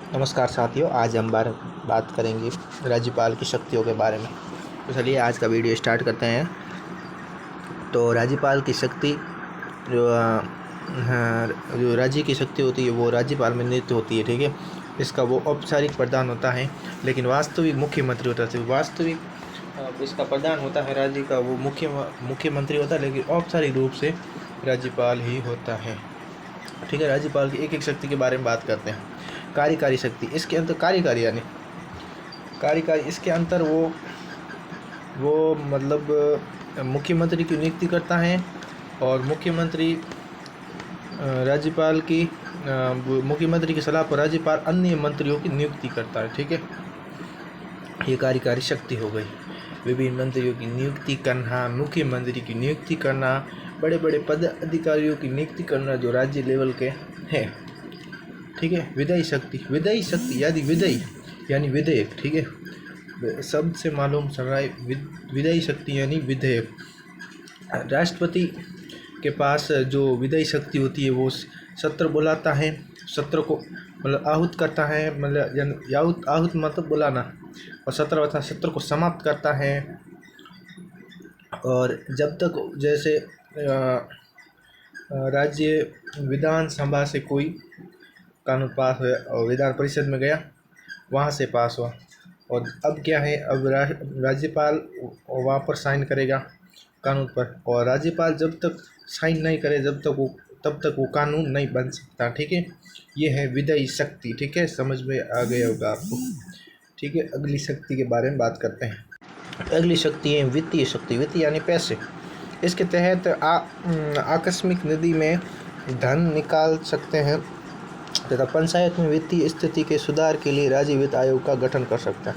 नमस्कार साथियों, आज हम बात करेंगे राज्यपाल की शक्तियों के बारे में। तो चलिए आज का वीडियो स्टार्ट करते हैं। तो राज्यपाल की शक्ति जो राज्य की शक्ति होती है वो राज्यपाल में नियुक्त होती है, ठीक है। इसका वो औपचारिक प्रधान होता है, लेकिन वास्तविक मुख्यमंत्री होता है। वास्तविक इसका प्रधान होता है राज्य का, वो मुख्यमंत्री होता है, लेकिन औपचारिक रूप से राज्यपाल ही होता है, ठीक है। राज्यपाल की एक एक शक्ति के बारे में बात करते हैं। कार्यकारी शक्ति, इसके अंतर कार्यकारी इसके अंतर वो मतलब मुख्यमंत्री की नियुक्ति करता है, और मुख्यमंत्री की सलाह पर राज्यपाल अन्य मंत्रियों की नियुक्ति करता है, ठीक है। ये कार्यकारी शक्ति हो गई। विभिन्न मंत्रियों की नियुक्ति करना, मुख्यमंत्री की नियुक्ति करना, बड़े बड़े पद अधिकारियों की नियुक्ति करना जो राज्य लेवल के हैं, ठीक है। विधायी शक्ति यानी विधेयक, ठीक है। शब्द से मालूम चल रहा है, विधायी शक्ति यानी विधेयक। राष्ट्रपति के पास जो विधायी शक्ति होती है वो सत्र बुलाता है, सत्र को मतलब आहूत करता है, मतलब आहूत मतलब बुलाना, और सत्र को समाप्त करता है। और जब तक जैसे राज्य विधानसभा से कोई कानून पास हुआ और विधान परिषद में गया, वहाँ से पास हुआ, और अब क्या है, अब राज्यपाल वहाँ पर साइन करेगा कानून पर, और राज्यपाल जब तक साइन नहीं करे तब तक वो कानून नहीं बन सकता, ठीक है। ये है विधायी शक्ति, ठीक है। समझ में आ गया होगा आपको, ठीक है। अगली शक्ति के बारे में बात करते हैं। अगली शक्ति है वित्तीय शक्ति। वित्तीय यानी पैसे। इसके तहत आकस्मिक निधि में धन निकाल सकते हैं तथा पंचायत में वित्तीय स्थिति के सुधार के लिए राज्य वित्त आयोग का गठन कर सकता है।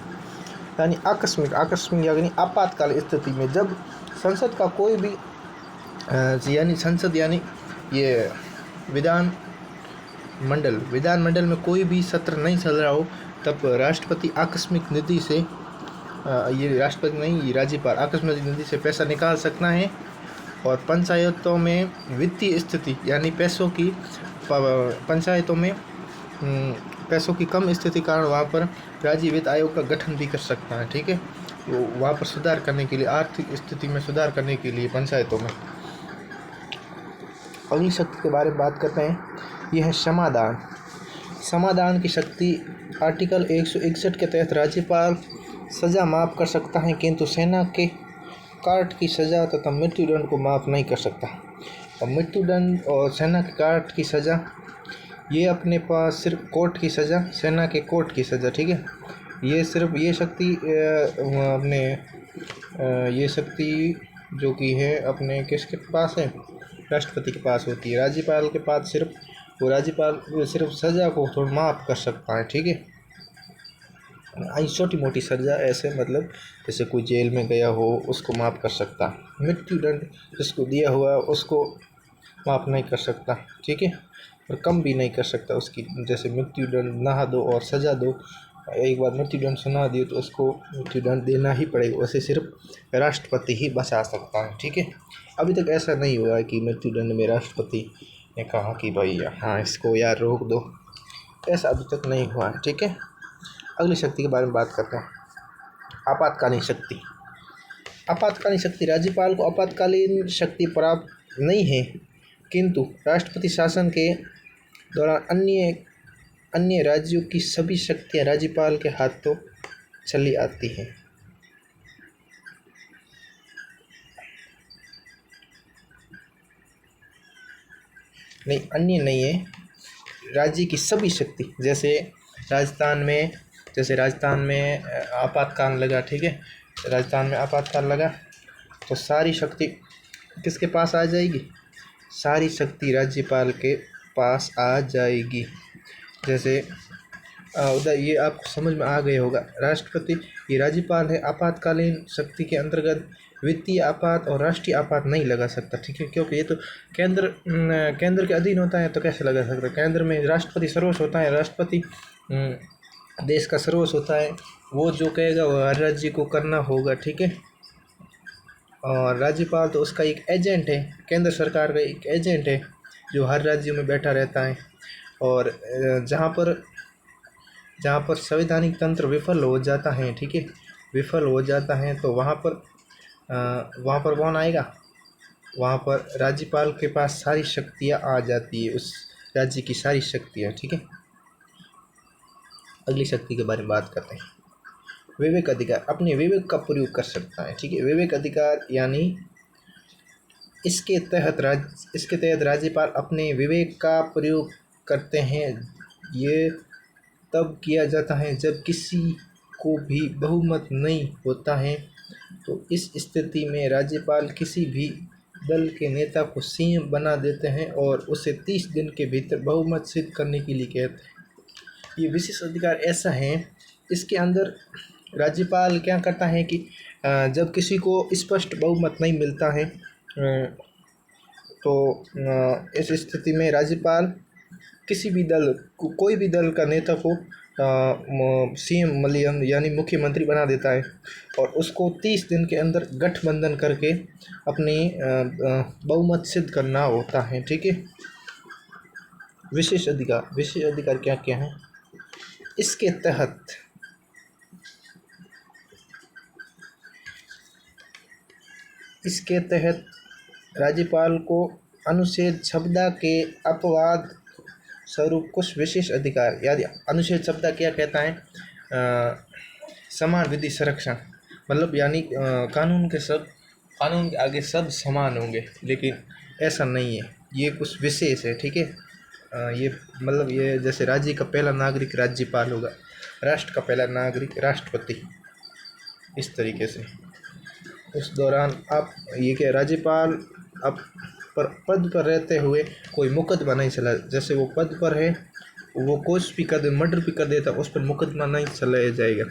यानी आकस्मिक यानी आपातकाल स्थिति में जब संसद का कोई भी यानी ये विधान मंडल में कोई भी सत्र नहीं चल रहा हो, तब राष्ट्रपति आकस्मिक निधि से ये राष्ट्रपति नहीं, ये राज्यपाल आकस्मिक निधि से पैसा निकाल सकना है। और पंचायतों में वित्तीय स्थिति यानी पंचायतों में पैसों की कम स्थिति कारण वहाँ पर राज्य वित्त आयोग का गठन भी कर सकता है, ठीक है। वो वहाँ पर सुधार करने के लिए, आर्थिक स्थिति में सुधार करने के लिए पंचायतों में। अगली शक्ति के बारे में बात करते हैं, यह है समाधान। समाधान की शक्ति आर्टिकल 161 के तहत राज्यपाल सज़ा माफ़ कर सकता है, किंतु सेना के काट की सज़ा तथा मृत्युदंड को माफ़ नहीं कर सकता। और मृत्युदंड और सेना के काट की सज़ा ये अपने पास सिर्फ कोर्ट की सज़ा, सेना के कोर्ट की सज़ा, ठीक है। ये सिर्फ ये शक्ति ये शक्ति जो कि है अपने किसके पास है, राष्ट्रपति के पास होती है। राज्यपाल के पास राज्यपाल सिर्फ सज़ा को थोड़ा माफ़ कर सकता है, ठीक है। छोटी मोटी सज़ा ऐसे मतलब जैसे कोई जेल में गया हो उसको माफ़ कर सकता। मृत्युदंड जिसको दिया हुआ उसको माफ़ नहीं कर सकता, ठीक है। और कम भी नहीं कर सकता उसकी, जैसे मृत्युदंड ना दो और सज़ा दो, एक बार मृत्युदंड सुना दिए तो उसको मृत्युदंड देना ही पड़ेगा। वैसे सिर्फ राष्ट्रपति ही बचा सकता है, ठीक है। अभी तक ऐसा नहीं हुआ है कि मृत्युदंड में राष्ट्रपति ने कहा कि भाई हाँ इसको यार रोक दो, ऐसा अभी तक नहीं हुआ है, ठीक है। अगली शक्ति के बारे में बात करते हैं, आपातकालीन शक्ति। आपातकालीन शक्ति, राज्यपाल को आपातकालीन शक्ति प्राप्त नहीं है, किंतु राष्ट्रपति शासन के दौरान अन्य राज्यों की सभी शक्तियां राज्यपाल के हाथों चली आती हैं। नहीं, अन्य नहीं है, राज्य की सभी शक्ति। जैसे राजस्थान में आपातकाल लगा, ठीक है। राजस्थान में आपातकाल लगा तो सारी शक्ति किसके पास आ जाएगी, सारी शक्ति राज्यपाल के पास आ जाएगी। जैसे उधर ये आपको समझ में आ गया होगा, राष्ट्रपति ये राज्यपाल है, आपातकालीन शक्ति के अंतर्गत वित्तीय आपात और राष्ट्रीय आपात नहीं लगा सकता, ठीक है। क्योंकि ये तो केंद्र के अधीन होता है, तो कैसे लगा सकता। केंद्र में राष्ट्रपति सर्वोच्च होता है, राष्ट्रपति देश का सर्वोच्च होता है, वो जो कहेगा वो हर राज्य को करना होगा, ठीक है। और राज्यपाल तो उसका एक एजेंट है, केंद्र सरकार का एक एजेंट है जो हर राज्य में बैठा रहता है। और जहाँ पर जहाँ पर संवैधानिक तंत्र विफल हो जाता है, ठीक है, विफल हो जाता है, तो वहाँ पर कौन आएगा? वहाँ पर राज्यपाल के पास सारी शक्तियाँ आ जाती है, उस राज्य की सारी शक्तियाँ, ठीक है। अगली शक्ति के बारे में बात करते हैं। विवेक अधिकार, अपने विवेक का प्रयोग कर सकता है, ठीक है। विवेक अधिकार यानी इसके तहत राज्यपाल अपने विवेक का प्रयोग करते हैं। ये तब किया जाता है जब किसी को भी बहुमत नहीं होता है, तो इस स्थिति में राज्यपाल किसी भी दल के नेता को सीएम बना देते हैं और उसे 30 दिन के भीतर बहुमत सिद्ध करने के लिए कहते हैं। ये विशेष अधिकार ऐसा है, इसके अंदर राज्यपाल क्या करता है कि जब किसी को स्पष्ट बहुमत नहीं मिलता है, तो इस स्थिति में राज्यपाल किसी भी दल को, कोई भी दल का नेता को सीएम यानी मुख्यमंत्री बना देता है और उसको 30 दिन के अंदर गठबंधन करके अपनी बहुमत सिद्ध करना होता है, ठीक है। विशेष अधिकार क्या क्या है? इसके तहत राज्यपाल को अनुच्छेद 14 के अपवाद स्वरूप कुछ विशेष अधिकार, यानी अनुच्छेद 14 क्या कहता है? समान विधि संरक्षण, मतलब यानी कानून के आगे सब समान होंगे, लेकिन ऐसा नहीं है, ये कुछ विशेष है, ठीक है। ये मतलब ये जैसे राज्य का पहला नागरिक राज्यपाल होगा, राष्ट्र का पहला नागरिक राष्ट्रपति, इस तरीके से। उस दौरान आप ये क्या, राज्यपाल अब पद पर रहते हुए कोई मुकदमा नहीं चला, जैसे वो पद पर है, वो कुछ भी कर दे, मर्डर भी कर देता, उस पर मुकदमा नहीं चलाया जाएगा।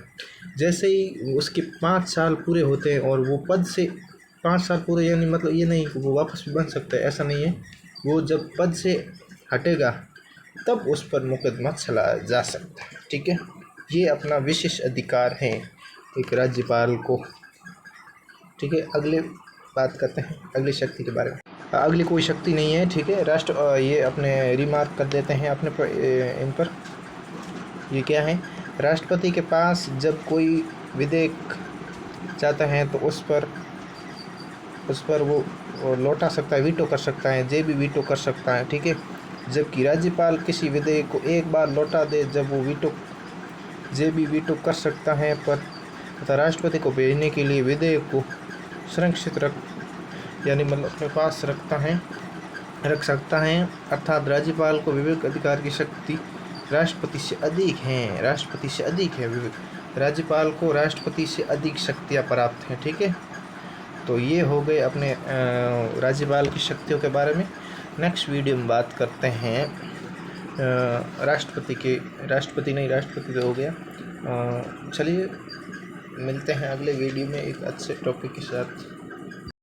जैसे ही उसके 5 साल पूरे होते हैं और वो पद से 5 साल पूरे, यानी मतलब ये नहीं कि वो वापस भी बन सकता है, ऐसा नहीं है। वो जब पद से हटेगा तब उस पर मुकदमा चलाया जा सकता है, ठीक है। ये अपना विशेष अधिकार है एक राज्यपाल को, ठीक है। अगले बात करते हैं अगली शक्ति के बारे में। अगली कोई शक्ति नहीं है, ठीक है। ये अपने रिमार्क कर देते हैं अपने पर, इन पर। ये क्या है? राष्ट्रपति के पास जब कोई विधेयक जाता है तो उस पर वो लौटा सकता है, वीटो कर सकता है, जे भी वीटो कर सकता है, ठीक है। जबकि राज्यपाल किसी विधेयक को एक बार लौटा दे, जब वो जे भी वीटो कर सकता है, पर तथा राष्ट्रपति को भेजने के लिए विधेयक को संरक्षित यानी मतलब अपने पास रख सकता है। अर्थात राज्यपाल को विवेक अधिकार की शक्ति राष्ट्रपति से अधिक है। राज्यपाल को राष्ट्रपति से अधिक शक्तियाँ प्राप्त हैं, ठीक है। तो ये हो गए अपने राज्यपाल की शक्तियों के बारे में। नेक्स्ट वीडियो में बात करते हैं राष्ट्रपति तो हो गया। चलिए मिलते हैं अगले वीडियो में एक अच्छे टॉपिक के साथ।